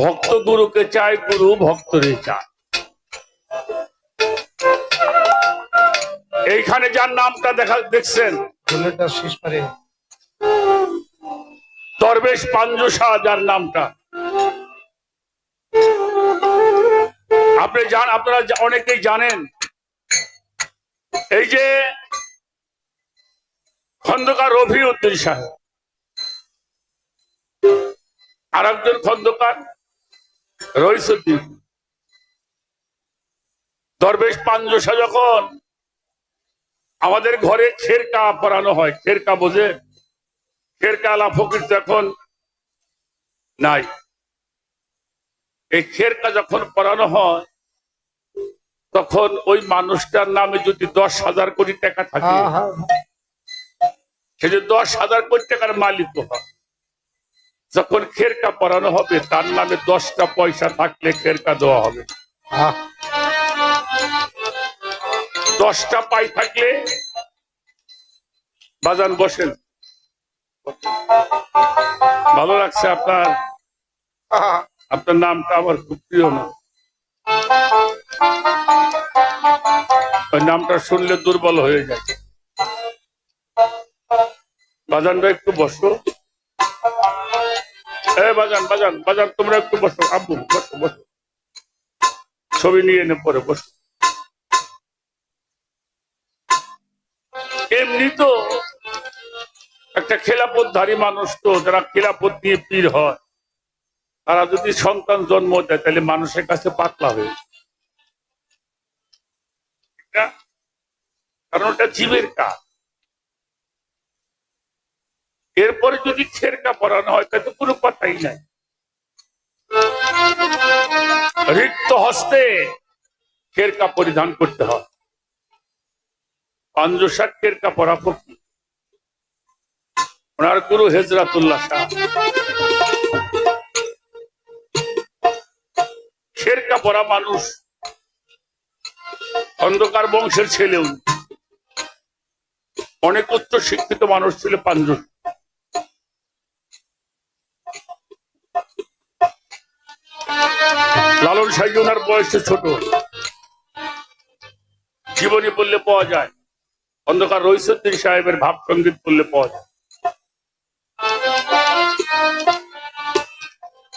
ভক্ত গুরুকে চায়, গুরু ভক্তরে চায়। এইখানে যার নামটা দেখছেন, দরবেশ পাঞ্জু শাহ, যার নামটা আপনারা অনেকেই জানেন। এই যে খন্দকার রফিউদ্দিন সাহেব, আর একজন খন্দকার রইসুদ্দিন। দরবেশ পাঞ্জু শাহ যখন আমাদের ঘরে খেরকা পড়ানো হয়, খেরকা বোঝে, খেরকা আলা ফকির যখন নাই, এই খেরকা যখন পড়ানো হয় তখন ওই মানুষটার নামে যদি 10,000 কোটি টাকা থাকে, সে যে 10,000 কোটি টাকার মালিক হয়। যখন খেরকা পড়ানো হবে তার নামে 10টা পয়সা থাকলে খেরকা দেওয়া হবে। 10টা পাই থাকলে, বাজান বসেন, ভালো লাগছে আপনার নামটা আমার খুব প্রিয় না। ওই নামটা শুনলে দুর্বল হয়ে যায়। বাজানরা একটু বসো, বাজান বাজান বাজান, তোমরা একটু বসো, আব্বু বসো বসো, ছবি নিয়ে এনে পরে বসো। এমনি তো একটা খেলাপথধারী মানুষ, তো যারা খেলাপথ নিয়ে পীর হয়, তারা যদি সন্তান জন্ম দেয় তাহলে মানুষের কাছে পাতলা হয়ে, কারণ ওটা জীবের কাজ। এরপরে যদি খেরকা পড়ানো হয় তাতে কোনো কথাই নাই। রিক্ত হস্তে খেরকা পরিধান করতে হয়। পাঞ্জু শাহ খেরকা পরা ফকির, ওনার গুরু হেজরাতুল্লাহ শাহ খেরকা পরা মানুষ, খন্দকার বংশের ছেলেও, অনেক উচ্চ শিক্ষিত মানুষ ছিল পাঞ্জু। লালন সাহেব ওনার বয়সে ছোট, জীবনী বললে পাওয়া যায়, খন্দকার রইসুদ্দিন সাহেবের ভাব সঙ্গীত বললে পাওয়া যায়।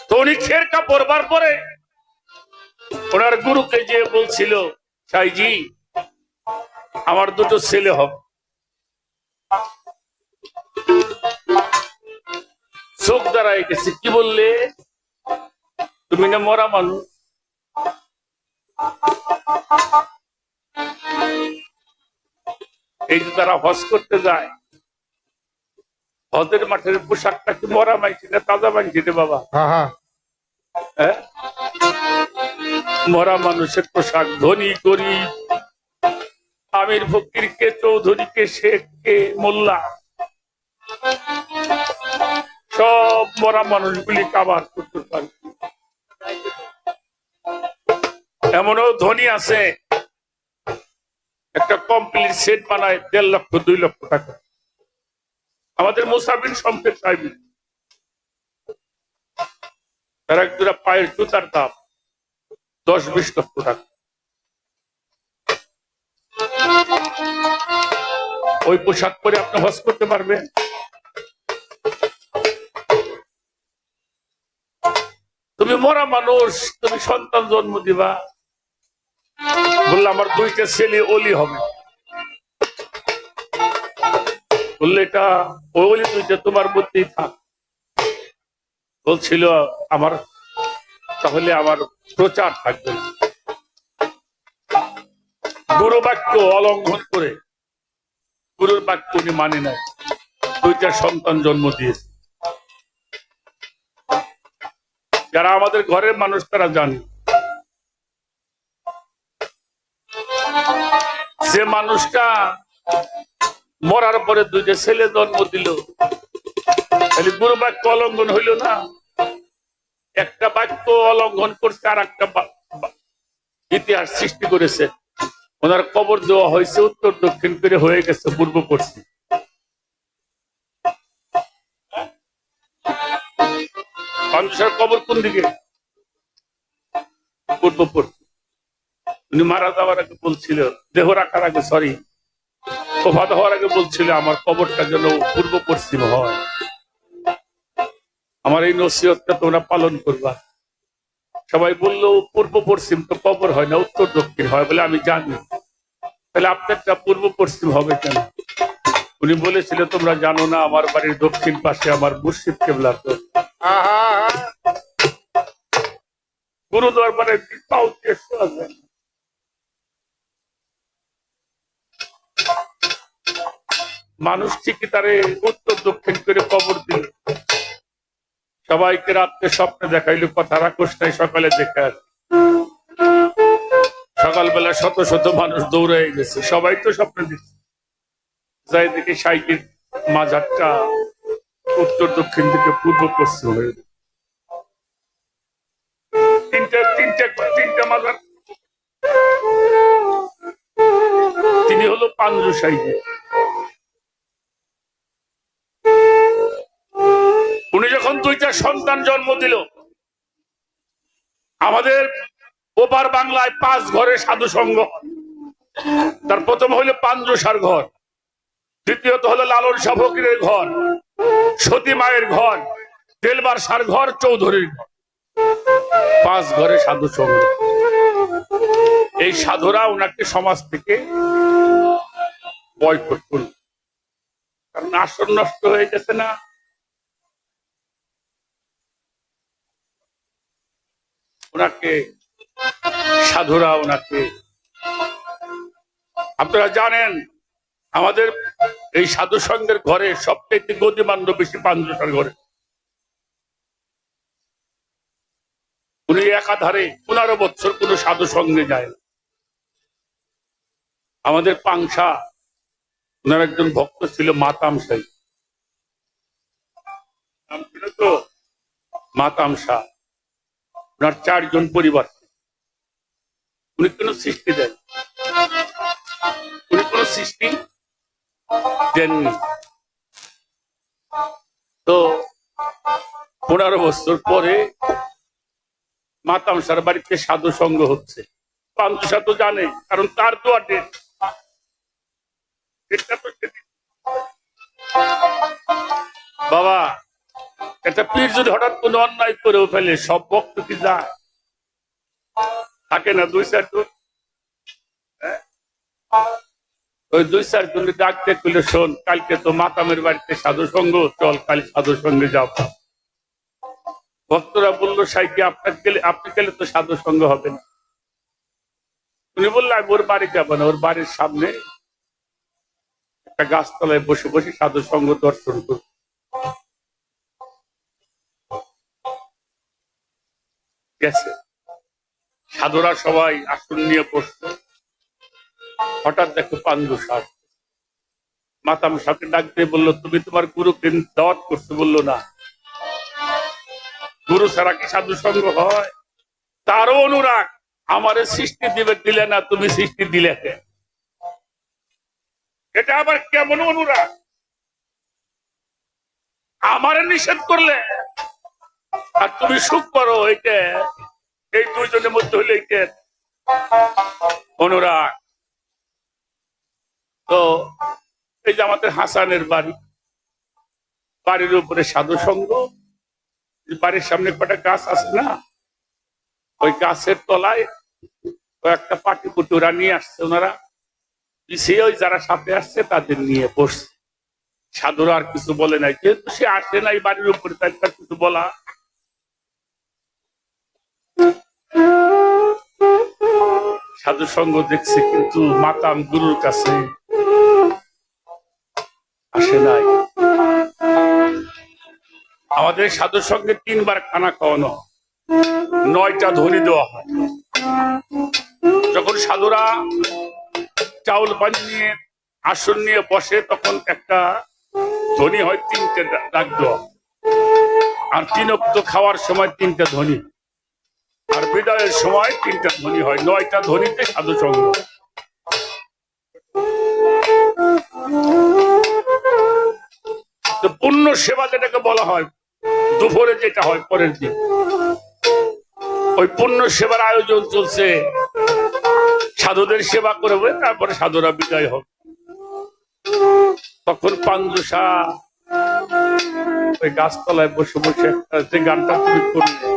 তো উনি খেরকা পরবার পরে ওনার গুরুকে যে বলছিল, সাইজি আমার দুটো ছেলে হবে। চোখ দাঁড়ায় গেছে, কি বললে, তুমি না মরা মানুষ? এই যে তারা হজ করতে যায়, হজের মাঠের পোশাকটা কি মরা মাইছি না তাজা মাইছি রে বাবা? হ্যাঁ, মরা মানুষের পোশাক। ধনী গরিব, আমির ফকির কে, চৌধুরী কে, শেখ কে, মোল্লা, সব মরা মানুষগুলি কাবার করতে পারে। এমনও ধনী আছে একটা কমপ্লিট সেট বানায় 1.5 লক্ষ 2 লক্ষ টাকা। আমাদের মুসাফির সম্পেদ সাহেব, তার এক দুটা পায়ের জুতার দাম 10-20 লক্ষ টাকা। ওই পোশাক পরে আপনি হজ করতে পারবেন? তুমি মরা মানুষ, তুমি সন্তান জন্ম দিবা, বললে আমার 2টা ছেলে ওলি হবে, বললে এটা ওলি 2টা তোমার মধ্যেই থাক। বলছিল আমার, তাহলে আমার প্রচার থাকবে। গুরু বাক্য অলঙ্ঘন করে, গুরুর বাক্য উনি মানে নাই, 2টা সন্তান জন্ম দিয়েছে। যারা আমাদের ঘরের মানুষ তারা জানে, যে মানুষটা মরার পরে 2টা ছেলে জন্ম দিল, তাহলে গুরু বাক্য অলঙ্ঘন হইল না? একটা বাক্য অলঙ্ঘন করছে, আর একটা ইতিহাস সৃষ্টি করেছে। ওনার কবর দেওয়া হয়েছে উত্তর দক্ষিণ করে, হয়ে গেছে পূর্ব পশ্চিম। পাঞ্জু শাহের কবর কোন দিকে? পূর্বপর্তী। উনি মারা যাওয়ার আগে বলছিল, দেহ রাখার আগে, সরি, ওফাত হওয়ার আগে বলছিল আমার কবরটা যেন পূর্ব পশ্চিম হয়। আমার এই নসিহতটা তোমরা পালন করবা। সবাই বললো পূর্ব পশ্চিম তো কবর হয় না, উত্তর দক্ষিণ হয়, বলে আমি জানি। তাহলে আপনারটা পূর্ব পশ্চিম হবে কেন? উনি বলেছিল তোমরা জানো না আমার বাড়ির দক্ষিণ পাশে আমার মুর্শিদ কেবলা তো গুরু দরবারে পাও আছে। মানুষ ঠিকই তারে উত্তর দক্ষিণ করে কবর দিল। সবাইকে রাত্রে স্বপ্নে দেখাইলো, কথা রাখোস নাই, সকালে দেখে আসে। সকালবেলা শত শত মানুষ দৌড়ে গেছে, সবাই তো স্বপ্নে দিচ্ছে। যাই দেখি সাইকেল মাঝারটা উত্তর দক্ষিণ থেকে পূর্ব পশ্চিম হয়ে তিনটা মাজার। তিনি হলো পাঞ্জু সাইকে। উনি যখন দুইটা সন্তান জন্ম দিল, আমাদের ওপার বাংলায় 5 ঘরে সাধু সংঘ। তার প্রথম হলো পাঞ্জুসার ঘর, দ্বিতীয়ত হলো লালন শাহ ফকিরের ঘর, সতী মায়ের ঘর, দেলবার সার ঘর, চৌধুরীর ঘর। 5 ঘরে সাধু সংঘ। এই সাধুরা ওনাকে সমাজ থেকে বয়কট করল, কারণ আসন নষ্ট হয়ে গেছে না। ওনাকে সাধুরা ওনাকে, আপনারা জানেন আমাদের এই সাধু সংঘের ঘরে সবচেয়ে গতিমান্য বেশি পাঞ্জুসার ঘরে। উনি একাধারে 15 বছর কোন সাধু সঙ্গে যায় না। আমাদের পাংশা, ওনার একজন ভক্ত ছিল মাতামশাই, নাম ছিল তো মাতামশা। ওনার 4 জন পরিবার। উনি কোন সৃষ্টি দেন, উনি কোন সৃষ্টি দেননি। তো 15 বছর পরে মাতামশার বাড়িতে সাধু সংঘ হচ্ছে। পাঞ্জুসা তো জানে, কারণ তার দোয়া ডেট। বাবা, একটা পীর যদি হঠাৎ কোনো অন্যায় করেও ফেলে, সব ভক্ত কি যায়? থাকে না 2-4 জন। ওই 2-4 জন ডাকতে করলে, শোন কালকে তো মাতামের বাড়িতে সাধু সংঘ, চল কাল সাধু সঙ্গে যাও। ভক্তরা বললো সাইকে আপনি গেলে তো সাধু সংঘ হবে না। উনি বললো আমি ওর বাড়ি যাবো না, ওর বাড়ির সামনে একটা গাছতলায় বসে বসে সাধু সংঘ দর্শন করব। গেছে, সাধুরা সবাই আসন নিয়ে বসতো। হঠাৎ দেখো পাঞ্জুসা মাতামশাকে ডাক দিয়ে বললো, তুমি তোমার গুরুকে দাওয়াত করছো? বললো না। গুরু ছাড়া কি সাধু সংঘ হয়? তারও অনুরাগ, আমারে সৃষ্টি দিলে না, তুমি সৃষ্টি দিলে। এটা আবার কেমন অনুরাগ? আমারে নিষেধ করলে আর তুমি সুখ করো, এইটা এই 2 জনের মধ্যে হলে এইটা অনুরাগ। তো এই যে আমাদের হাসানের বাড়ি, বাড়ির উপরে সাধু সংঘ। বাড়ির সামনে কটা গাছ আছে না, ওই গাছের তলায় একটা পাটি পুটি ওরা নিয়ে আসছে। ওনারা পিছিয়ে ওই যারা সাথে আসছে তাদের নিয়ে বসছে। সাধুরা আর কিছু বলে নাই, যেহেতু সে আসে নাই বাড়ির উপরে, তাই তার কিছু বলা। সাধু সঙ্গ দেখছে, কিন্তু মাতাম গুরুর কাছে আসে নাই। আমাদের সাধু সঙ্গে 3 বার খানা খাওয়ানো, 9টা ধনী দেওয়া হয়। যখন সাধুরা চাউল পানি নিয়ে আসন নিয়ে বসে, তখন একটা ধনী হয়, 3টে ডাক দেওয়া। আর 3 অক্ত খাওয়ার সময় 3টা ধনী, আর বিদায়ের সময় 3টা ধনী হয়। 9টা ধনীতে সাধু সঙ্গ। পূর্ণ সেবা যেটাকে বলা হয়, দুপুরে যেটা হয় পরের দিন। ওই পুণ্য সেবার আয়োজন চলছে, সাধুদের সেবা করবে, তারপরে সাধুরা বিদায় হবে। তখন পাঞ্জুষা ওই গাছতলায় বসে বসে যে গানটা তুমি করলে,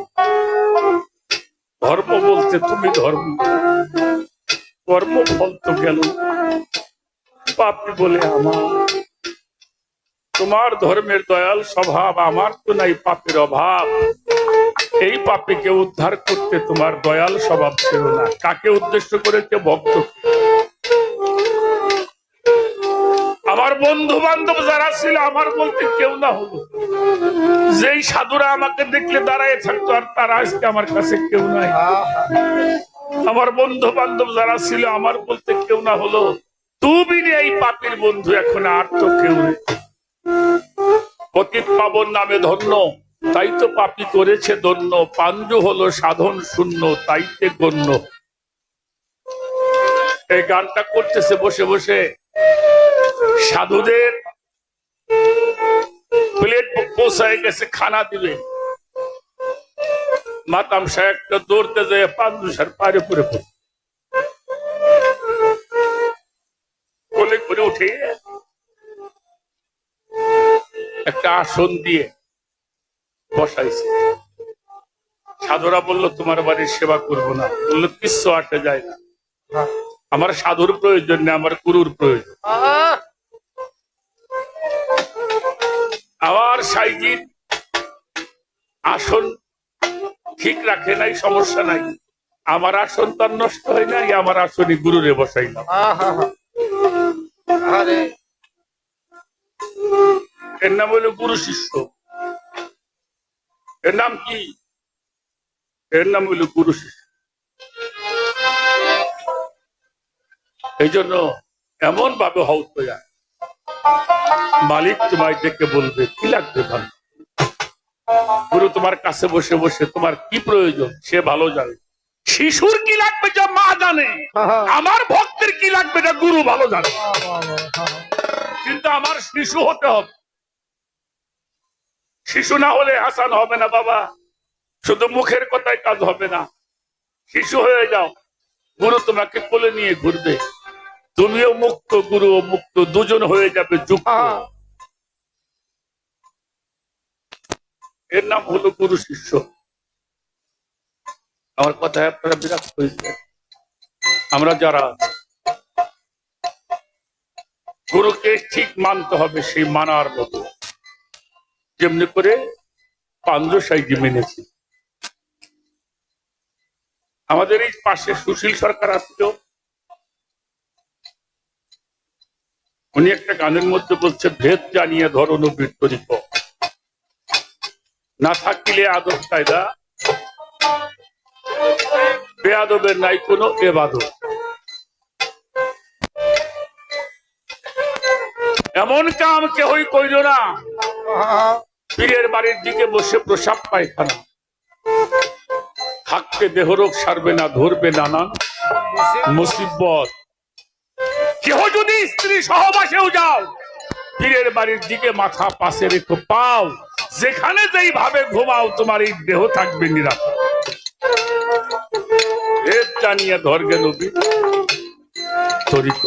ধর্ম বলতে তুমি ধর্ম, কর্ম ফল তো গেল, পাপি বলে আমার, তোমার ধর্মের দয়াল স্বভাব, আমার তো নাই পাপের অভাব, এই পাপীকে উদ্ধার করতে তোমার দয়াল স্বভাব ছিল না। কাকে উদ্দেশ্য করেছে? ভক্ত। আমার বন্ধু বান্ধব যারা ছিল, আমার বলতে কেউ না হলো, যেই সাধুরা আমাকে দেখলে দাঁড়ায় থাকতো, আর তারা আজকে আমার কাছে কেউ নাই। আমার বন্ধু বান্ধব যারা ছিল, আমার বলতে কেউ না হলো, তুমি এই পাপীর বন্ধু, এখন আর তো কেউ নেই। পতিত পাবন নামে ধন্য, তাই তো পাপী করেছে ধন্য, পাঞ্জু হলো সাধন শূন্য, তাইতে গণ্য। এই গানটা করতেছে বসে বসে, সাধুদের প্লেট পৌঁছায় গেছে, খানা দিবে। মাতাম সাহেবটা দৌড়তে যায় পাঞ্জুসার পারে পরে কোলে করে উঠে একটা আসন দিয়ে বসাইছে। সাধুরা বলল তোমার বাড়ির সেবা করবো না। বললো কিচ্ছু আসে যায় না, আমার সাধুর প্রয়োজন নেই, আমার গুরুর প্রয়োজন। আমার সাইজির আসন ঠিক রাখে নাই, সমস্যা নাই, আমার আসন তার নষ্ট হয় নাই, আমার আসনই গুরুরে বসাইলাম। এর নাম হলো গুরু শিষ্য। এর নাম কি? এর নাম হলো গুরু শিষ্য। এই জন্য এমন ভাবে হওয়া যায়, মালিক তোমায় দেখে বলবে কি লাগবে ভালো। গুরু তোমার কাছে বসে বসে তোমার কি প্রয়োজন সে ভালো জানে। শিশুর কি লাগবে যা মা জানে, আমার ভক্তের কি লাগবে যা গুরু ভালো জানে। কিন্তু আমার শিশু হতে হবে, শিশু না হলে হাসান হবে না বাবা, শুধু মুখের কথায় কাজ হবে না। শিশু হয়ে যাও, গুরু তোমাকে কোলে নিয়ে ঘুরবে, তুমিও মুক্ত গুরুও মুক্ত, দুজন হয়ে যাবে যুক্ত। এর নাম হলো গুরু শিষ্য। আমার কথায় আপনারা বিরাট হয়েছে। আমরা যারা গুরুকে ঠিক মানতে হবে, সেই মানার মতো, যেমনি করে পাঞ্জুসাইজি মেনেছি। আমাদের এই পাশে সুশীল সরকার আসছিল, উনি একটা গানের মধ্যে বলছে, ভেদ জানিয়ে ধরো নবীর তরিক, না থাকিলে আদব কায়দা, বেয়াদবের নাই কোনো এবাদত। এমন কাম কেহই কইল না, পীরের বাড়ির দিকে বসে প্রসাব পায়খানা, থাকতে দেহরোগ সারবে না, ধরবে নানান মুসিবত। কেহ যদি স্ত্রী সহবাসেও যাও, পীরের বাড়ির দিকে মাথা পাশে রেখো পাও, যেখানে যেই ভাবে ঘুমাও তোমার এই দেহ থাকবে নিরাপদ। ভেদ জানিয়ে ধরবে নবী তরিক।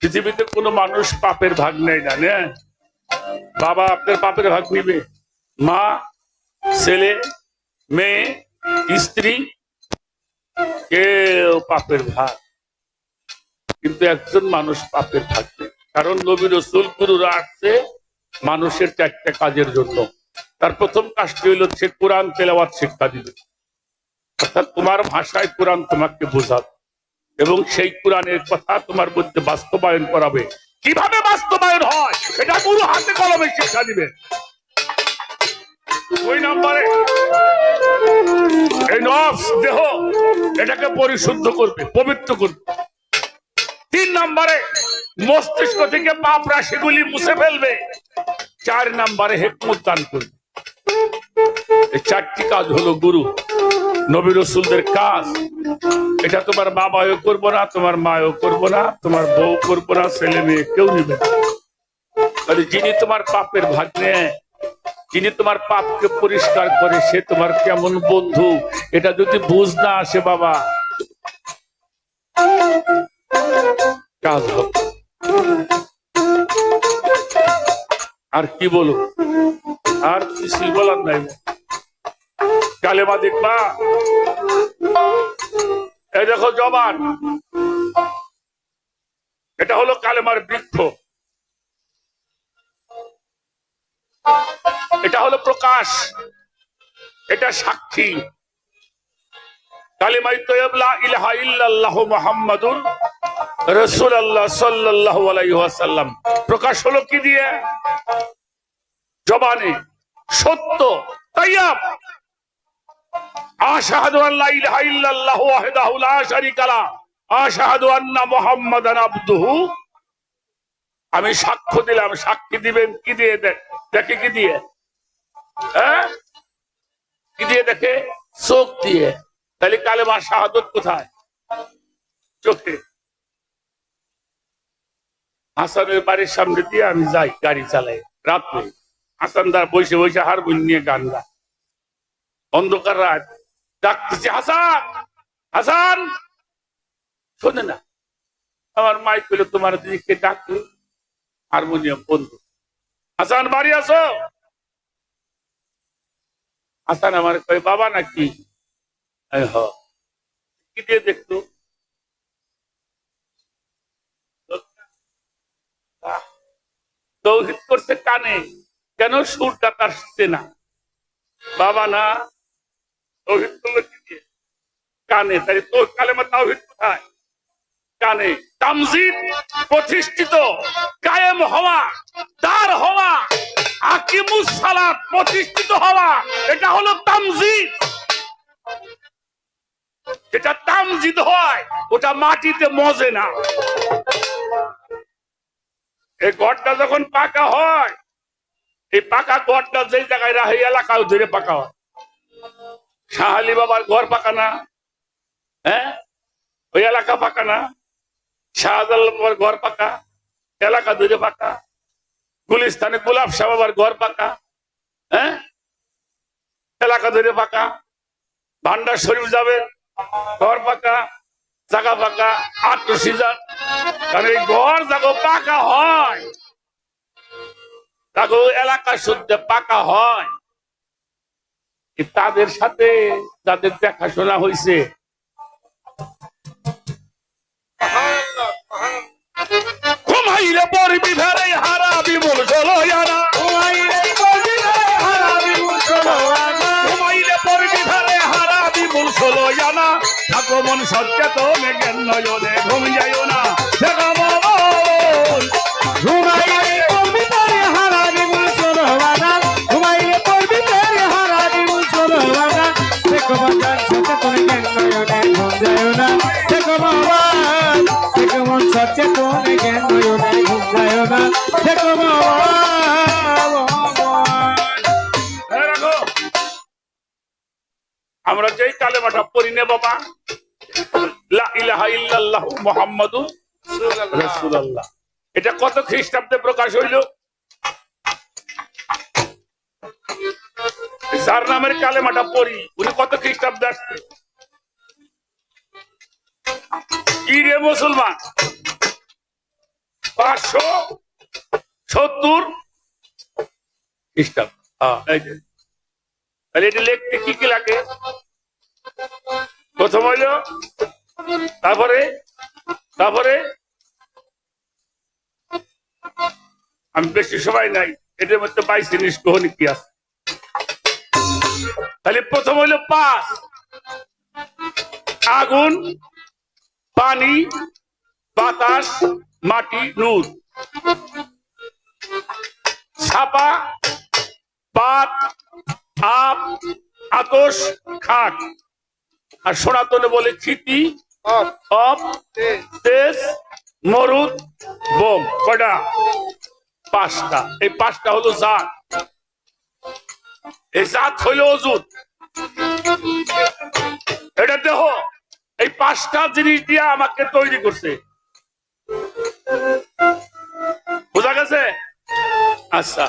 পৃথিবীতে কোনো মানুষ পাপের ভাগ নেই, জানে বাবা আপনার পাপের ভাগ নিবে, মা, ছেলে, মেয়ে, স্ত্রী, কেউ পাপের ভাগ। কিন্তু একজন মানুষ পাপের ভাগ নেই, কারণ নবী রাসূল গুরুরা আসছে মানুষের চারটা কাজের জন্য। তার প্রথম কাজটি হইল সে কোরআন তেলাওয়াত শিক্ষা দিবে, অর্থাৎ তোমার ভাষায় কোরআন তোমাকে বোঝাবে এবং সেই কোরআনের কথা তোমার মধ্যে বাস্তবায়ন করাবে। কিভাবে বাস্তবায়ন হয় এটা গুরু হাতে কলমে শিক্ষা দিবে। দুই নম্বরে এই নফস দেহ এটাকে পরিশুদ্ধ করবে, পবিত্র করবে। তিন নম্বরে মস্তিষ্ক থেকে পাপ রাশিগুলি মুছে ফেলবে। চার নম্বরে হিকমত দান করবে। এই চারটি কাজ হলো গুরু নবী রাসূলদের কাজ। এটা তোমার বাবাও করবো না, তোমার মাও করবো না, তোমার বউ করবো না, ছেলে মেয়ে কেউ নিবে না। যিনি তোমার পাপের ভাগ নেয় যিনি তোমার পাপকে পরিষ্কার করে সে তোমার কেমন বন্ধু, এটা যদি বুঝ না আসে বাবা, কাজ হবে। আর কি বলো, আর কিছু বলার নাই। কালেমা দেখবা, এই দেখো জবান, এটা হলো কালেমার বৃক্ষ, এটা হলো প্রকাশ, এটা সাক্ষী। কালিমায়ে তাইয়্যিবা লা ইলাহা ইল্লাল্লাহু মুহাম্মাদুর রাসূলুল্লাহ সাল্লাল্লাহু আলাইহি ওয়াসাল্লাম প্রকাশ হলো কি দিয়ে? জবানে সত্য তাইয়্যিব, আশহাদু আল্লা ইলাহা ইল্লাল্লাহু ওয়াহদাহু লা শারীকা লাহু আশহাদু আন্না মুহাম্মাদান আবদুহু। আমি সাক্ষ্য দিলাম, সাক্ষী দিবেন কি দিয়ে? দেখে কি দিয়ে? হ্যাঁ, কি দিয়ে দেখে? চোখ দিয়ে। তাহলে কালেমা শাহাদত কোথায়? চোখে। হাসানের বাড়ির সামনে দিয়ে আমি যাই গাড়ি চালাই রাত্রে, হাসানদার বসে বসে হারমোনিয়াম নিয়ে গান গায়, অন্ধকার রাত, ডাকতেছি হাসান হাসান, শোনে না। আমার মাইক পেলে তোমার দিকে ডাকতো, হারমোনিয়াম বন্ধ। হাসান বাড়ি আসো। হাসান আমার কয় বাবা নাকি? কি দিয়ে দেখতো? তৌহিদ করছে কানে, কেন সুরটা তার শুনতে না? বাবা না, তৌহিদ করলো কি দিয়ে? কানে। তাই তো কালেমা তাওহীদ কোথায়? কানে। তামজিদ প্রতিষ্ঠিত, কায়েম হওয়া, দাঁড় হওয়া, আকিমুস সালাত প্রতিষ্ঠিত হওয়া, এটা হলো তামজিদ। যেটা তামজিদ হয় ওটা মাটিতে মজে না। এই গড়টা যখন পাকা হয়, এই পাকা গড়টা যেই জায়গায় রাখে এলাকাও ধরে পাকা হয়। শাহ আলী বাবার ঘর পাকা না? হ্যাঁ, ওই এলাকা পাকা না? শাহজালাল বাবার ঘর পাকা, এলাকা ধরে পাকা। গুলিস্তানে গোলাপ শাহ বাবার ঘর পাকা, হ্যাঁ, এলাকা ধরে পাকা। ভান্ডার শরীফ যাবে, ঘর পাকা, জায়গা পাকা, আত্মসিজা। কারণ এই ঘর জাগো পাকা হয়, জাগো এলাকা শুদ্ধ পাকা হয়। তাদের সাথে যাদের দেখাশোনা হয়েছে, ঘুমাইলে পড়বি ভেড়ে হারাবি মূল চলো জানা, ঘুমাইলে পড়বি ভেড়ে হারাবি মূল চলো জানা। থাকো মন সচেতন, জ্ঞান নয়নে ঘুম যাইও না। ঘুমাইলে পড়বি ভেড়ে হারাবি মূল চলো জানা, ঘুমাইলে পড়বি ভেড়ে হারাবি মূল চলো জানা। দেখো মন সচেতন, জ্ঞান নয়নে ঘুম যাইও না। দেখো মন সচেতন, জ্ঞান নয়নে ঘুম যাইও না। দেখো আমরা যেই কালেমাটা পড়ি নে বাবা, লা ইলাহা ইল্লাল্লাহু মুহাম্মাদুর রাসূলুল্লাহ, এটা কত খ্রিস্টাব্দে প্রকাশ হইল? যার নামের কালেমাটা পড়ি উনি কত খ্রিস্টাব্দে আসছে? কি রে মুসলমান, 570 খ্রিস্টাব্দ। তাহলে এটা লিখতে কি কি লাগে? প্রথম হইল, তারপরে আমি বেশি সময় নাই, এটার মধ্যে 22 জিনিস কহনি কি আছে। তাহলে প্রথম হইল 5, আগুন, পানি, বাতাস, মাটি, নূর। ছাপা, পাত, আপ, আতস, খাট। আর সনাতনে বলে ক্ষিতি, অপ, তেজ, মরুদ, বোম। কয়টা? 5টা। এই 5টা হলো জাত। এই জাত হইল অজুদ। এটা দেহ এই 5টা জিনিস দিয়ে আমাকে তৈরি করছে। বোঝা গেছে? আচ্ছা,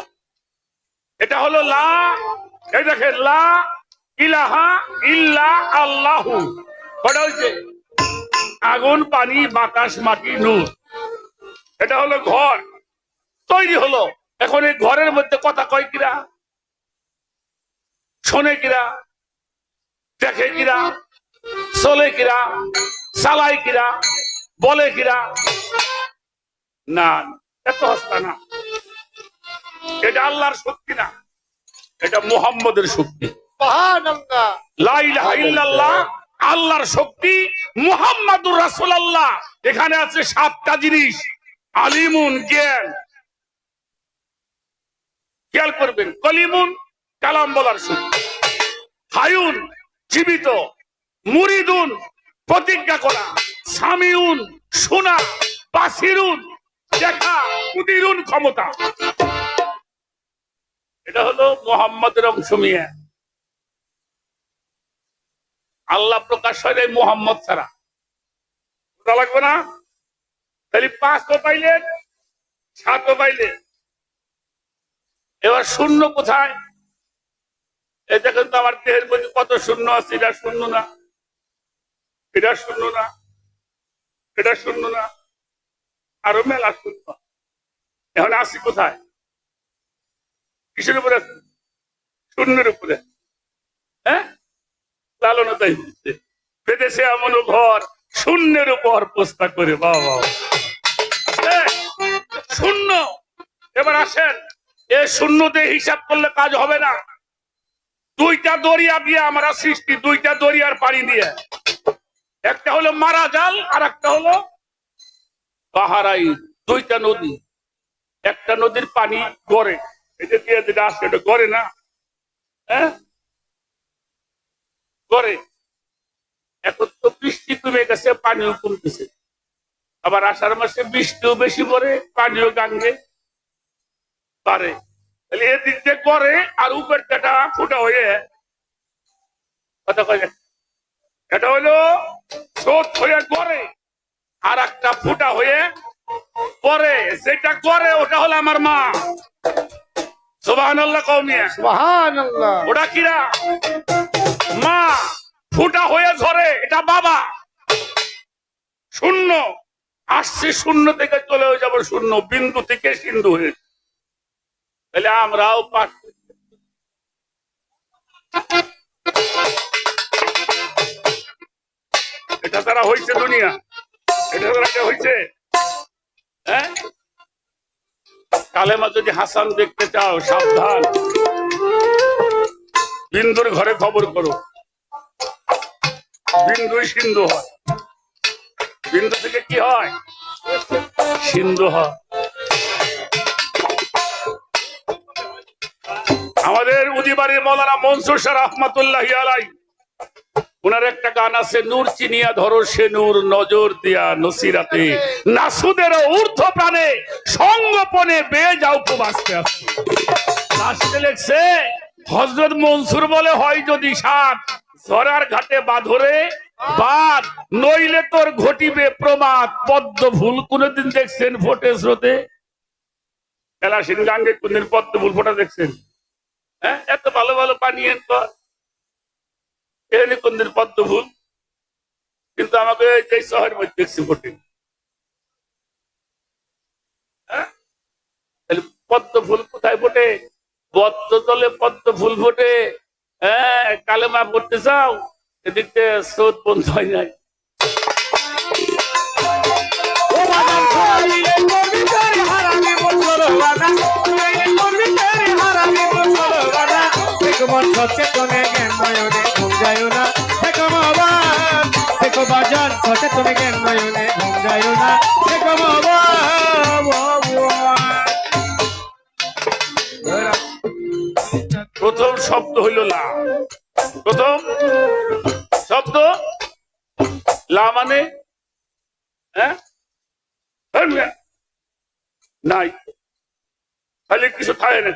এটা হলো লা, এই দেখেন লা ইলাহা ইল্লা আল্লাহু। কটা হয়েছে? আগুন, পানি, বাতাস, মাটি, নূর। এটা হলো ঘর তৈরি হলো। এখন এই ঘরের মধ্যে কথা কয় কিরা, শোনে কিরা, দেখে কিরা, চলে কিরা, চালায় কিরা, বলে কিরা? না, এত হস্তা না। এটা আল্লাহর শক্তি না, এটা মুহাম্মদের শক্তি। সুবহানাল্লাহ। লা ইলাহা ইল্লাল্লাহ আল্লাহর শক্তি, মুহাম্মাদুর রাসূলুল্লাহ। এখানে আছে 7টা জিনিস। আলিমুন, জ্ঞান, খেয়াল করবেন। কলিমুন, কালাম বলার শক্তি। হায়ুন, জীবিত। মুরিদুন, প্রতিজ্ঞা করা। সামিউন, শোনা। বাসিরুন, দেখা। কুদিরুন, ক্ষমতা। এটা হলো মুহাম্মাদের অংশ। মিয়া আল্লাহ প্রকাশ হয় নাই মুহাম্মদ ছাড়া, বুঝা লাগবে না? তাহলে 5 পাইলেন, 7 পাইলেন। এবার শূন্য কোথায়? এই দেখেন তো আমার দেহের মধ্যে কত শূন্য আছে। এটা শূন্য না, এটা শূন্য না, এটা শূন্য না, আরো মেলা শূন্য। এখন আসি কোথায়? কিসের উপরে? শূন্যের উপরে। হ্যাঁ, লালনতাই হচ্ছে বেদেশে এমন ঘর শূন্যের উপর পোস্তা করে। বাবা, শূন্য। এবার আসেন, এ শূন্যতে হিসাব করলে কাজ হবে না। 2টা দরিয়া দিয়ে আমরা সৃষ্টি, 2টা দরিয়ার পানি দিয়ে। একটা হলো মারা জাল, আর একটা হলো বাহারাই। 2টা নদী। একটা নদীর পানি গড়ে, এটা দিয়ে যেটা আসে এটা গড়ে না, হ্যাঁ গড়ে। এখন তো বৃষ্টি কমে গেছে, পানিও কমতেছে। আবার আষাঢ় মাসে বৃষ্টিও বেশি পড়ে, পানিও গাঙ্গে পারে। তাহলে এদিক দিয়ে করে, আর উপরটা ফুটা হয়ে কথা কয়, এটা হলো স্রোত হয়ে করে, আর একটা ফুটা হয়ে পরে। যেটা করে ওটা হলো আমার মা। সুবহানাল্লাহ কওমিয়া। সুবহানাল্লাহ। ওটা কিরা? মা। ফুটা হয়ে ঝরে, এটা বাবা। শূন্য আসছে, শূন্য থেকে চলে হয়ে যাবো শূন্য। বিন্দু থেকে সিন্ধু হয়েছে। তাহলে আমরাও পাঠ। এটা তারা হয়েছে দুনিয়া, এটা তারা হয়েছে। হ্যাঁ, কালেমা যদি হাসান দেখতে চাও, সাবধান। বিন্দুর ঘরে খবর করো। বিন্দুই সিন্ধু হয়, বিন্দু থেকে কি হয়? সিন্ধু হয়। আমাদের উদিবাড়ির মৌলানা মনসুর শাহ রহমাতুল্লাহি আলাইহি, ওনার একটা গান আছে, নূর চিনিয়া ধরো সে নূর, নজর দিয়া নসিরাতে, নাসুদের ঊর্ধ্ব প্রাণে, সঙ্গপনে বেয়ে যাও খুব আস্তে আস্তে। লাস্টে লেখছে হযরত মনসুর বলে, হয় যদি সাত, ঝরার ঘাটে বাঁধরে বাদ, নইলে তোর ঘটিবে প্রমাদ। পদ্ম ফুল কোনদিন দেখছেন ফোটে স্রোতে? এলাসিন গাঙ্গে কোনদিন পদ্ম ফুল ফোটা দেখছেন? হ্যাঁ, এত ভালো ভালো পানি এনকর এখানে কোনদিন পদ্ম ফুল? কিন্তু আমাকে যে শহরের মধ্যে দেখছি ফোটে। হ্যাঁ, পদ্ম ফুল কোথায় ফোটে? বদ্ধ তলে পদ্ম ফুল ফোটে। হ্যাঁ, কালেমা পড়তে চাও, এদিকে স্রোত বন্ধ হয় নাই। সচেতনে জ্ঞান নয়নে ঘুম যায় না, দেখো বাবান, দেখো বাজান, সচেতনে জ্ঞান নয়নে ঘুম যায় না, দেখো প্রথম শব্দ হইল লা। প্রথম শব্দ লা মানে হ্যাঁ নাই, তাহলে কিছু থাকে না।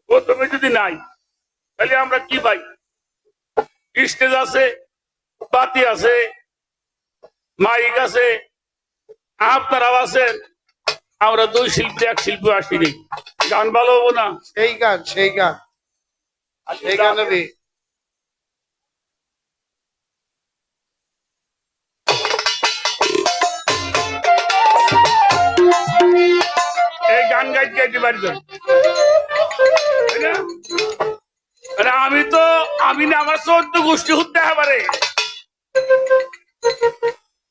প্রথমে যদি নাই, তাহলে আমরা কি পাই? স্টেজ আছে, বাতি আছে, মাইক আছে, আপনারাও আছেন, আমরা দুই শিল্পী এক শিল্পী আসিনি, গান ভালো হবো না? সেই গান সেই গানেরই এই গান গাইতে গাইতে বাড়ি যান। আমি না আমার 14 গোষ্ঠী হতে হবে,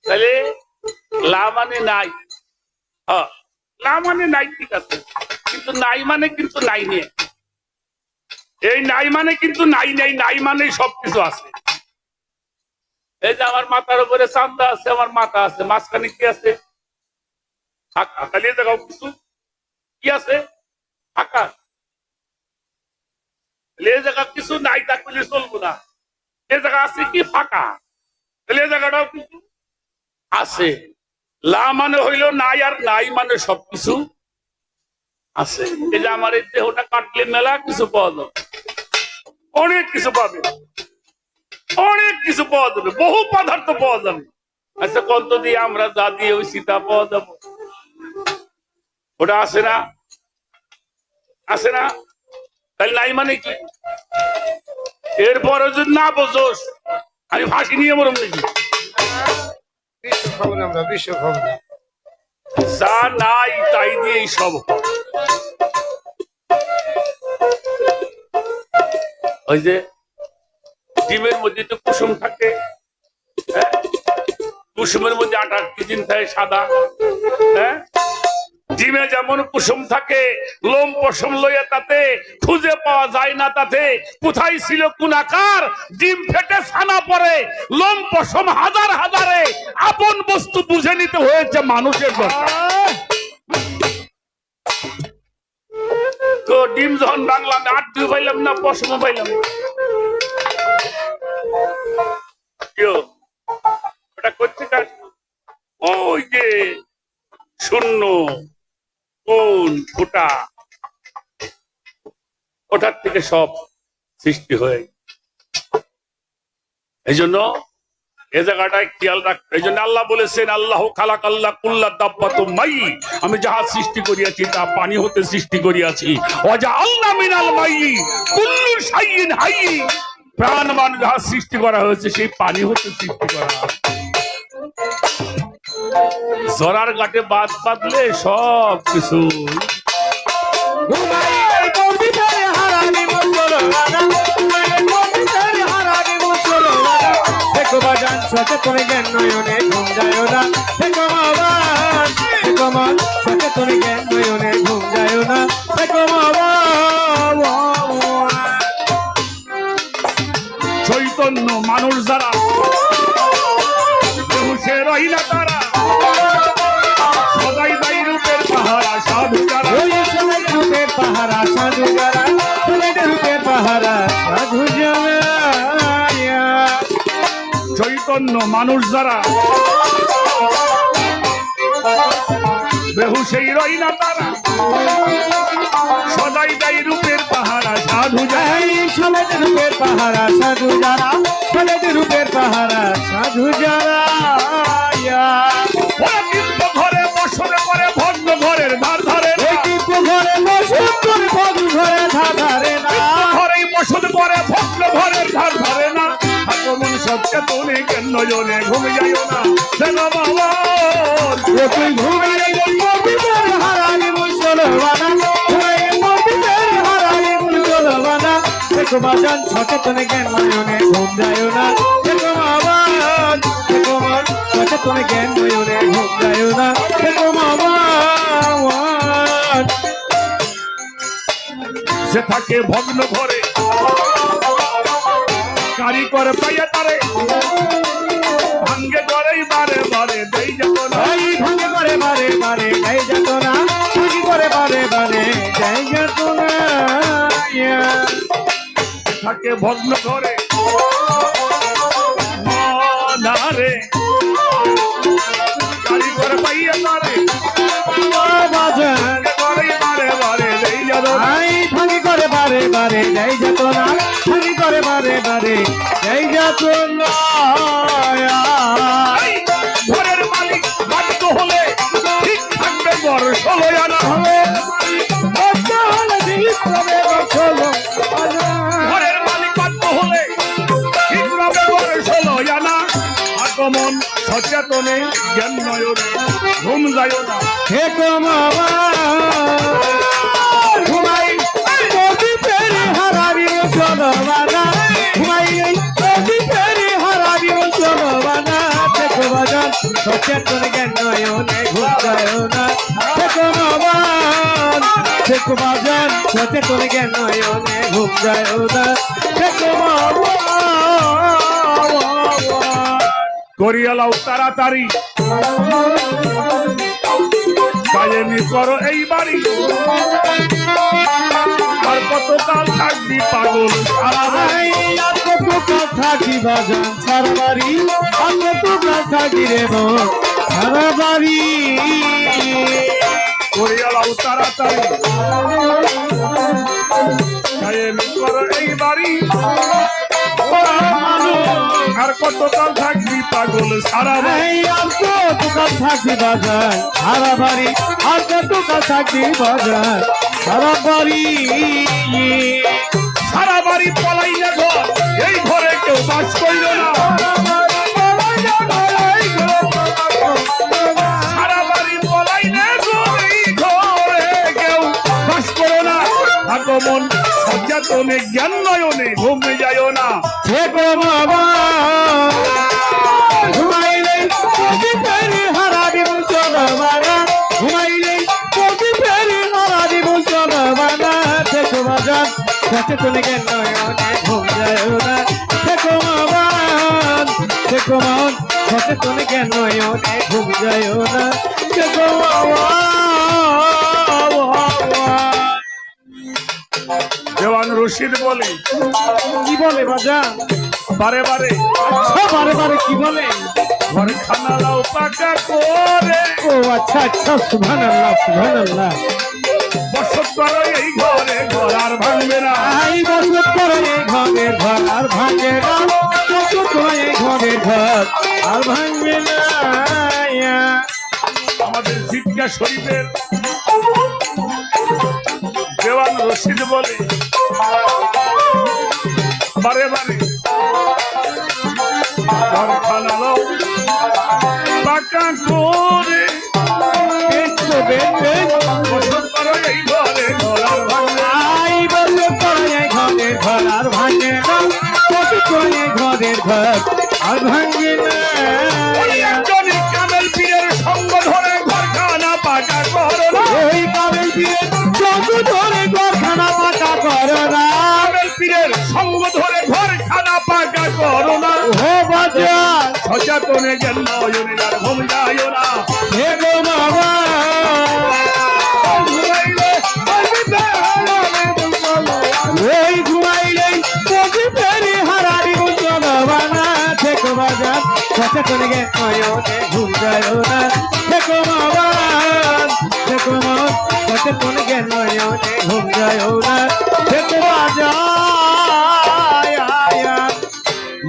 তাহলে লা মানে নাই, লা মানে নাই, ঠিক আছে, কিন্তু নাই মানে কিন্তু নাই নিয়ে, এই নাই মানে কিন্তু নাই নেই, নাই মানে সবকিছু আছে। এই যে আমার মাথার উপরে চান্দা আছে, আমার মাথা আছে, মাঝখানে কি আছে? ফাঁকা। তাহলে এই জায়গাও কিছু কি আছে? ফাঁকা। এই জায়গা কিছু নাই তা করলে চলবো না, এই জায়গা আছে কি? ফাঁকা। তাহলে এই জায়গাটাও কিছু আছে। লা মানে হইল নাই, আর নাই মানে সবকিছু আছে। এই যে আমার এই দেহটা কাটলে মেলা কিছু পাওয়া যাবে, অনেক কিছু পাবে, অনেক কিছু পাওয়া যাবে, বহু পদার্থ পাওয়া যাবে। আচ্ছা কত দিয়ে আমরা যা দিয়ে ওই সীতা পাওয়া যাবো, ওটা আছে না? আছে না? তাহলে নাই মানে কি? এরপরে যদি না বোঝোস আমি ফাঁসি নিয়ে মরম নাকি? বিশ্ব খাবো না, আমরা বিশ্ব খাবো না। যা নাই তাই দিয়েই সব। ওই যে ডিমের মধ্যে তো কুসুম থাকে, হ্যাঁ, কুসুমের মধ্যে 28 দিন থাকে সাদা, হ্যাঁ, ডিমে যেমন কুসুম থাকে, লোম পশম লইয়া তাতে খুঁজে পাওয়া যায় না, তাতে কোথায় ছিল কোন আকার, ডিম ফেটে ছানা পড়ে, লোম পশম হাজার হাজারে, আপন বস্তু বুঝে নিতে হয়েছে মানুষের দরকার। তো ডিম যখন বাংলাম, আটটিও পাইলাম না, পশম পাইলাম, ওটা করছে কাজ। ওই যে শূন্য কোন ফোটা, ওটার থেকে সব সৃষ্টি হয়ে। এই জন্য এ জায়গাটায় খেয়াল রাখতে, এই জন্য আল্লাহ বলেছেন আল্লাহ খালাক আল্লাহ কুল্লা দাব্বাতু মাই, আমি যাহা সৃষ্টি করিয়াছি তা পানি হতে সৃষ্টি করিয়াছি। ওয়াজা আল্লাহ মিনাল মাই কুল্লু শাইইন হাই, প্রাণবান যাহা সৃষ্টি করা হয়েছে সেই পানি হতে সৃষ্টি করা। জরার ঘাটে বাদ বাঁধলে সব কিছু সচেতন জ্ঞান নয়নে ঘুম যায় না, দেখো মাবান, দেখো মা, সচেতন জ্ঞান নয়নে ঘুম যায় না, দেখো মাবান। চৈতন্য মানুষ যারা সে রই না তারা, সদাই দাই রূপের পাহারা সাধু যারা, সদাই রূপের পাহারা সাধু যারা, সদাই রূপের পাহারা সাধু যারা। চৈতন্য মানুষ যারা বেহুশেই রই না তারা, সদাই দাই রূপের পাহারা সাধু যারা, সদাই রূপের পাহারা সাধু যারা, সদাই রূপের পাহারা সাধু যারা। ওরা কিন্তু ঘরে বসন করে ভগ্ন ঘরের ধার ধরে না, ঘরে বসন করে ভগ্ন ঘরের ধার ধরে না, ঘরেই বসন করে ভগ্ন ঘরের ধার ধরে না। আগমন সচেতন জ্ঞান নয়নে ঘুম যাইও না, যেন বাবা তুই ঘুমে মরবিদের হারানি মুসলমানা, মরবিদের হারানি মুসলমানা, দেখো বাজান সচেতন জ্ঞান নয়নে ঘুম যায় না, দেখো মাবান, দেখো মা, সচেতন জ্ঞান নয়নে ঘুম যায় না, দেখো মাবান। সে থাকে ভগ্ন ঘরে কারিগর পাইয়া তারে, ভাঙ্গে করেই বারে বারে দেই যেত না, ভাঙ্গে করে বারে বারে যাই যেত না, ভাঙ্গে করে বারে বারে যাই যেত না। থাকে ভগ্ন ঘরে মনারে, কারিগর পাইয়া তারে, বাজান করেই বারে বারে দেই যেত না, ভাঙ্গে করে বারে বারে যাই যেত না, ভাঙ্গে করে বারে বারে যাই যেত না। ঘরের মালিক বাধ্য হলে ঠিক থাকবে বর্ষল, আগমন সচেতনে জ্ঞান নয়ন ঘুম যায় না। হে কমাবা ঘুমাই প্রদীপের হারাবি চলবানা ঘুমাই প্রদীপের হারাবি চলবানা দেখো বাজান সচেতন জ্ঞান নয়নে ঘুম যায় না দেখো বাবান দেখো বাজান সচেতন জ্ঞান নয়নে ঘুম যায় না দেখো বাবা করিয়ালাও তাড়াতাড়ি কায়েমি করো এই বাড়ি আর কতকাল থাকবি পাগল সারা বাড়ি। থাকি বাজান সারা বাড়ি আমি তো থাকি রে সারা বাড়ি করিয়ালাও তাড়াতাড়ি কায়েমি করো এই বাড়ি আর কতকাল থাকবি পাগল সারা বাড়ি। থাকি বাজার সারা বাড়ি আর কতকাল থাকি বাজার সারা বাড়ি সারা বাড়ি পলাই না ঘর এই ঘরে কেউ বাস করিল না। সারা বাড়ি পলাই না ঘর এই ঘরে কেউ বাস করো না। আগমন সচেতনে জ্ঞান নয়নে ঘুমে যায় না। হে গো বাবা ঘুমাইলে প্রদীপের হারাবি চলবানা ঘুমাইলে প্রদীপের হারাবি চলবানা দেখো বাজান সচেতন জ্ঞান নয়নে ঘুম যায় না দেখো বাবান দেখো মান সচেতন জ্ঞান নয়নে ঘুম যায় না দেখো বাবা দেওয়ান রশিদ বলে কি বলে বাজান বারে বারে বারে বারে কি বলে ঘরে খানা লাও পাকা করে ও আচ্ছা আচ্ছা সুবহানাল্লাহ সুবহানাল্লাহ বসত করো এই ঘরে ঘর আর ভাঙবে না। আই বসত করে এই ঘরের ঘর আর ভাঙবে না বসত করে এই ঘরের ঘর আর ভাঙবে না আমাদের জিজ্ঞা শরীফের দেওয়ান রশিদ বলে বারে বারে ঘর খানা লাও পাকা করে বেশ তো বেশ বসত করো এই ঘরে ঘর আর ভাঙবে না। আই বসত করে এই ঘরের ঘর আর ভাঙবে না বসত করে এই ঘরের ঘর আর ভাঙবে না ওই একজনই কামেল পীরের সঙ্গ ধরে ঘরখানা পাকা করো না। ওই কামেল পীরের সঙ্গ ধরে ঘরখানা পাকা করো না কামেল পীরের সঙ্গ ধরে ঘরখানা পাকা করো না। ও বাজার সচেতনে জ্ঞান নয়নে আর ঘুম যায় না। হে গো বাবা ঘুমাইলে ওই ঘুমাইলে প্রদীপের হারাবি চলবানা দেখো বাজার সচেতন জ্ঞান নয়নে ঘুম যায় না দেখো বাবা দেখো মন সচেতন জ্ঞান নয়নে ঘুম যায় না দেখো বাজার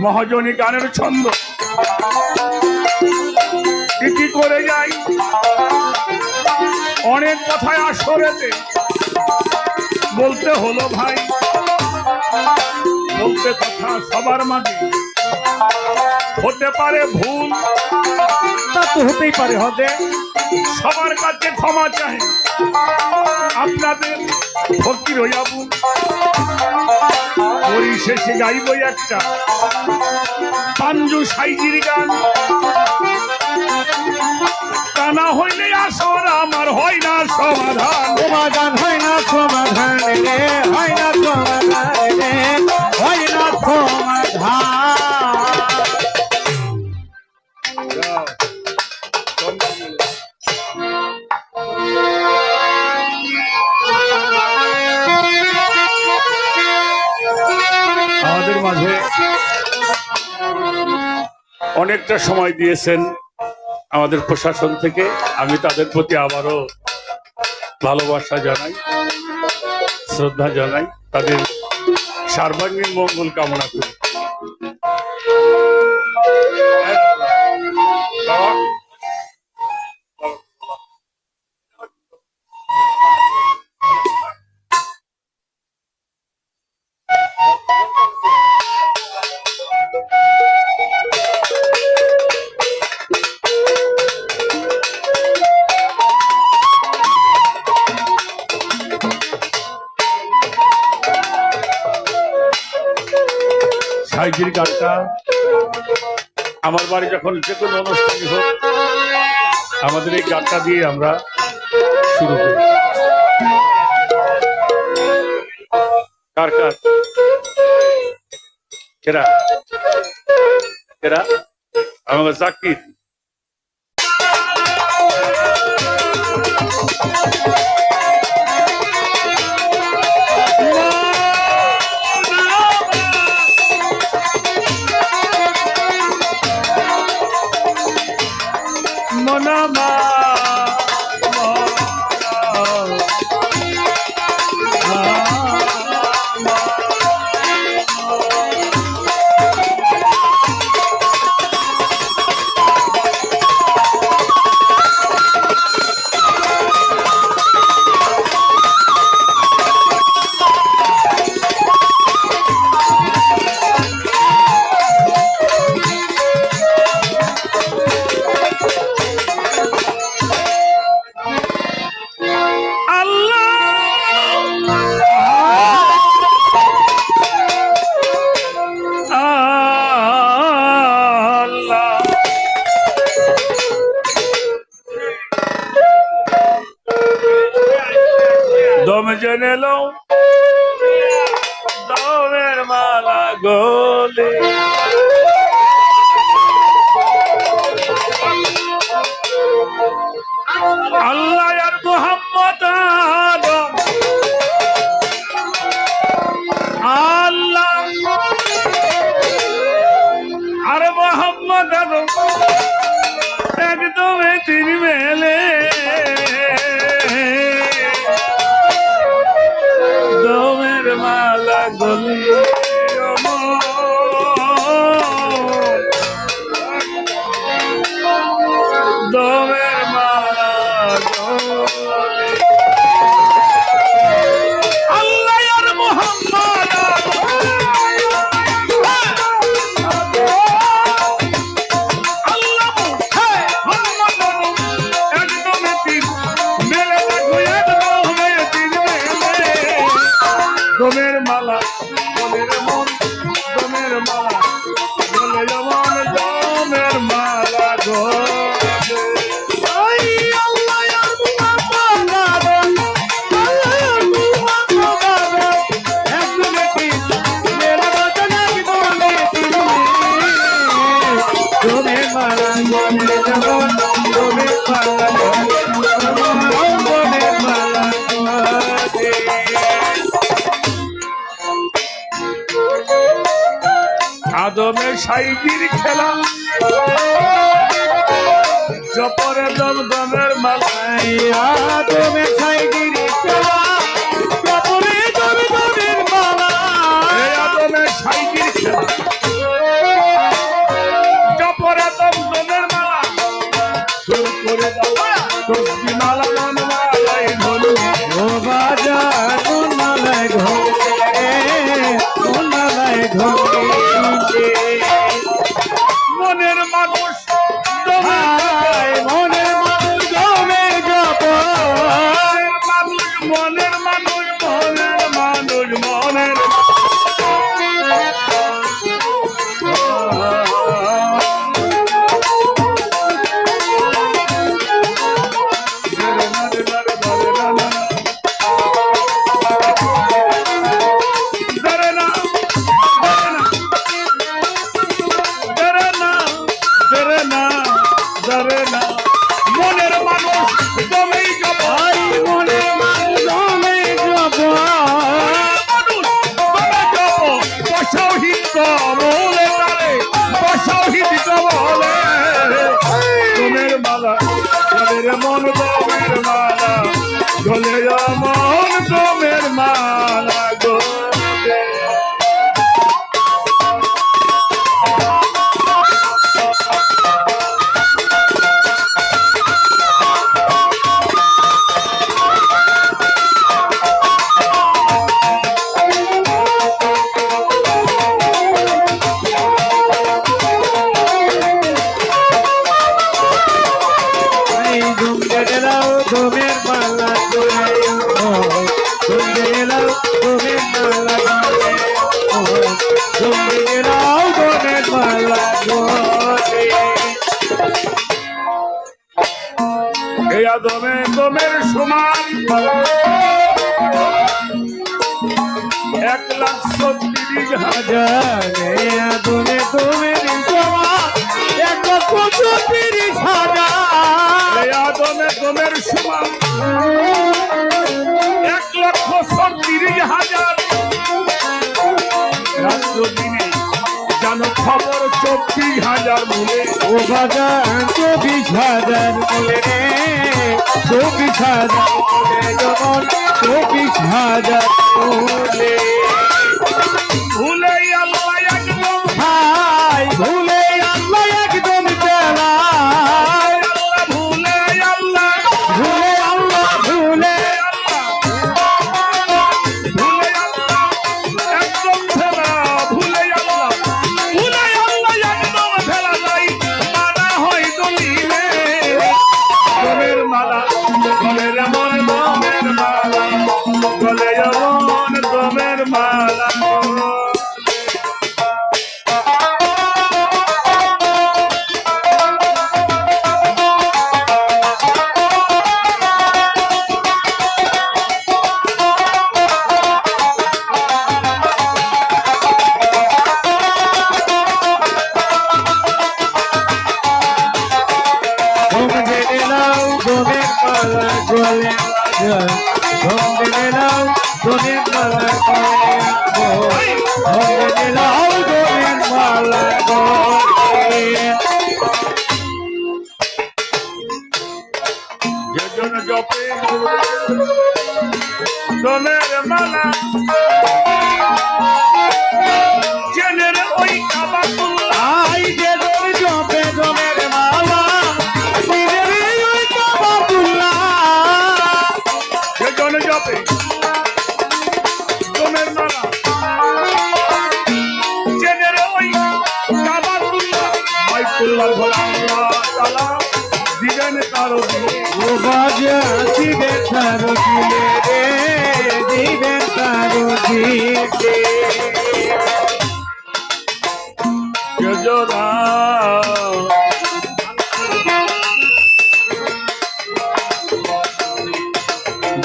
মহাজনী গানের ছন্দ কি করে যাই অনেক কথায় আসরেতে বলতে হলো ভাই বলতে কথা সবার মাঝে হতে পারে ভুল তা তো হতেই পারে হবে সবার কাছে ক্ষমা চাই আপনাদের ফকির হইয়াবু পরিশেষে গাইব একটা পাঞ্জু সাইজির গান তা না হইলে আসর আমার হয় না সমাধান। সমাধান হয় না সমাধান রে হয় না সমাধান রে হয় না আমাদের মাঝে অনেকটা সময় দিয়েছেন আমাদের প্রশাসন থেকে, আমি তাদের প্রতি আবারও ভালোবাসা জানাই, শ্রদ্ধা জানাই, তাদের সার্বাঙ্গীন মঙ্গল কামনা করি। সাইজির গানটা আমার বাড়ি যখন যে কোনো অনুষ্ঠান হোক আমাদের এই গানটা দিয়ে আমরা শুরু করি। কার কার কেরা কেরা আমাকে জাকির মনামা দম জেনে লো দমের মালা গলে আল্লাহ আর মুহাম্মদ আল্লাহ আর মুহাম্মদ একদম তিনি মেলে দমের মালা গলি দমের মালা গলি আল্লাহ আর মুহাম্মদ দমের মালা দমের মন দমের মালা বলে যেমন দমের মালা গো আদমের সাইজির খেলা জপরে দমদমের মালাই আদমের সাইজির খেলা জপরে দমদমের মালা আদমের সাইজির খেলা জপরে দমদমের মালা শুরু করে দাও তসবি মালা মন মালাই ধনু ও বাজার মন মালায় ঘোরে মন মালায় ঘোরে মনের মানুষ মনের মানুষ জমে জপ মানুষ মনে আদমের সমান 1,36,000 হাজারে আদমে তোমার সমান 1,35,000 এই আদমে তোমের সমান 1,36,000 রাত্র দিনে জানো খবর 24,000 ভুলে ও বাজান 24,000 বলে রে 24,000 বলে যখন 24,000 বলে ভুলে আল্লাহ একদম হাই ভুলে আল্লাহ একদম চালায় আল্লাহ ভুলে আল্লাহ ভুলে আল্লাহ ভুলে ভুলে আল্লাহ একদম ফেলা ভুলে আল্লাহ একদম ফেলা নাই মানা হয় দলিলে দমের মালা গলের এমন দমের মালা গলে এমন দমের মালা ঘুম জেনে নাও দমের মালা গলে ঘুম জেনে নাও দমের মালা গলে ঘুম জেনে নাও দমের মালা গলে যেজন জপে দমের মালা জেনের ওই কাবাতুল্লাহ আই যে দম জপে দমের মালা দিনের ওই কাবাতুল্লাহ যেজন জপে দমের মালা জেনের ওই কাবাতুল্লাহ বাইতুল্লাহর ঘর আল্লাহ তাআলা দিবেন কারো দিলে ও বাজা দিবেন তারো দিলে রে দিবেন তারো দিলে যেজনা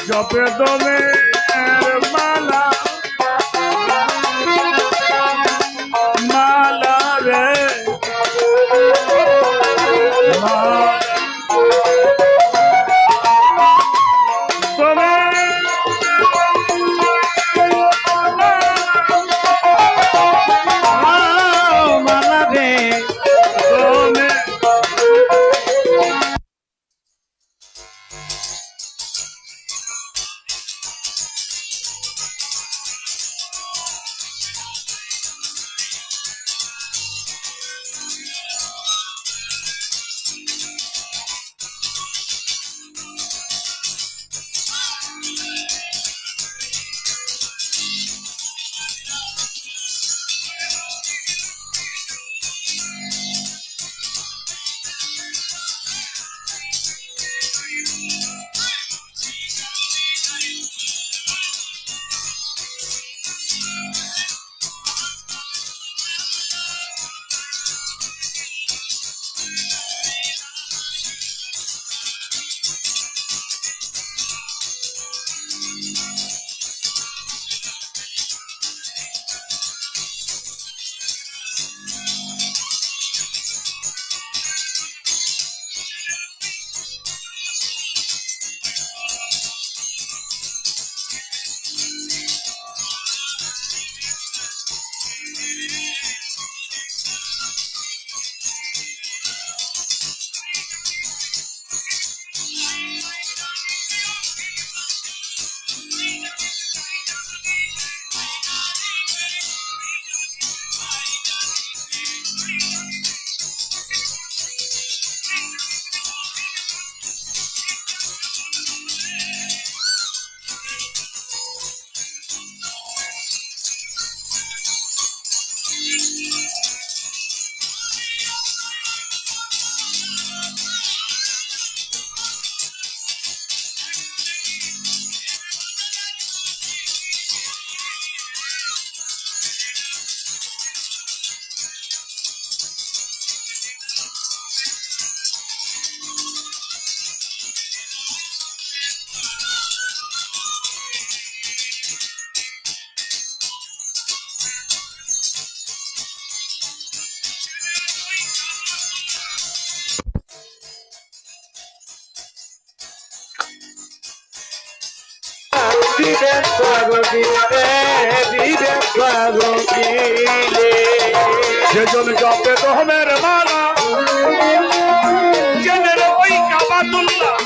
জপে দমের মালা মালা রে মালা দমের দিবেন পারো দিলে দিবেন পারো দিলে যেজন জপে রহমের মালা জেনের ওই কাবাতুল্লাহ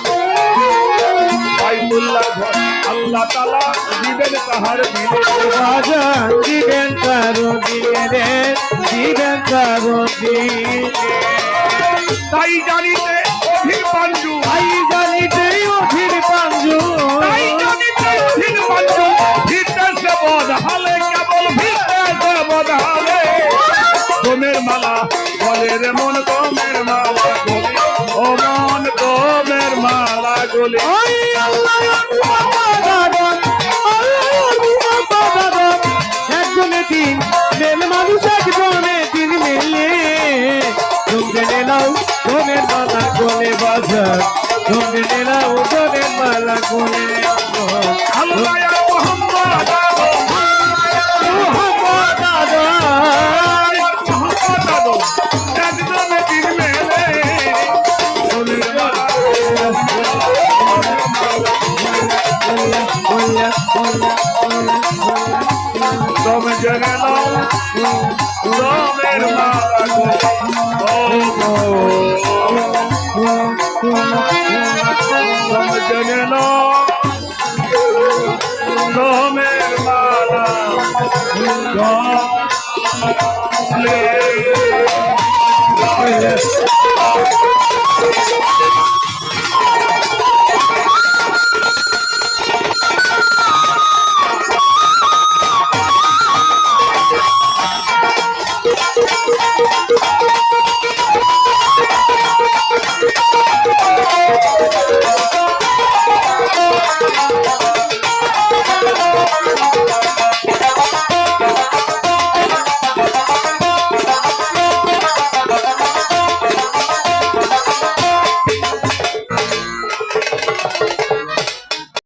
বাইতুল্লাহ ঘর আল্লাহ তাআলা দিবেন তাহার দিলে বাজান দিবেন পারো দিলে দিবেন পারো দিলে তাই জানিতে অধীর পাঞ্জু আই জানিতে অধীর পাঞ্জু তাই জানিতে অধীর পাঞ্জু ভিড়তেছে বদহালে কেবল ভিড়তেছে বদহালে গোমের মালা বলে রে মন গোমের মালা গলে ও মন গোমের মালা গলে ওই আল্লাহ বাবাদন আল্লাহ বাবাদন একজনে দিন মেল মানুষ একজনে দিন মেলে তুমি নেলাও তোমার মালা কোলে বাজার তুমি নেলাও তোমার মালা কোলে আল্লাহ ইয়া মুহাম্মদ মোহাম্মদ আদম মুহাম্মদ একজনে দিন মেলে গোমের মালা তুমি জেনে নাও গোমের মালা গলে তুমি জেনে নাও গোমের মালা গলে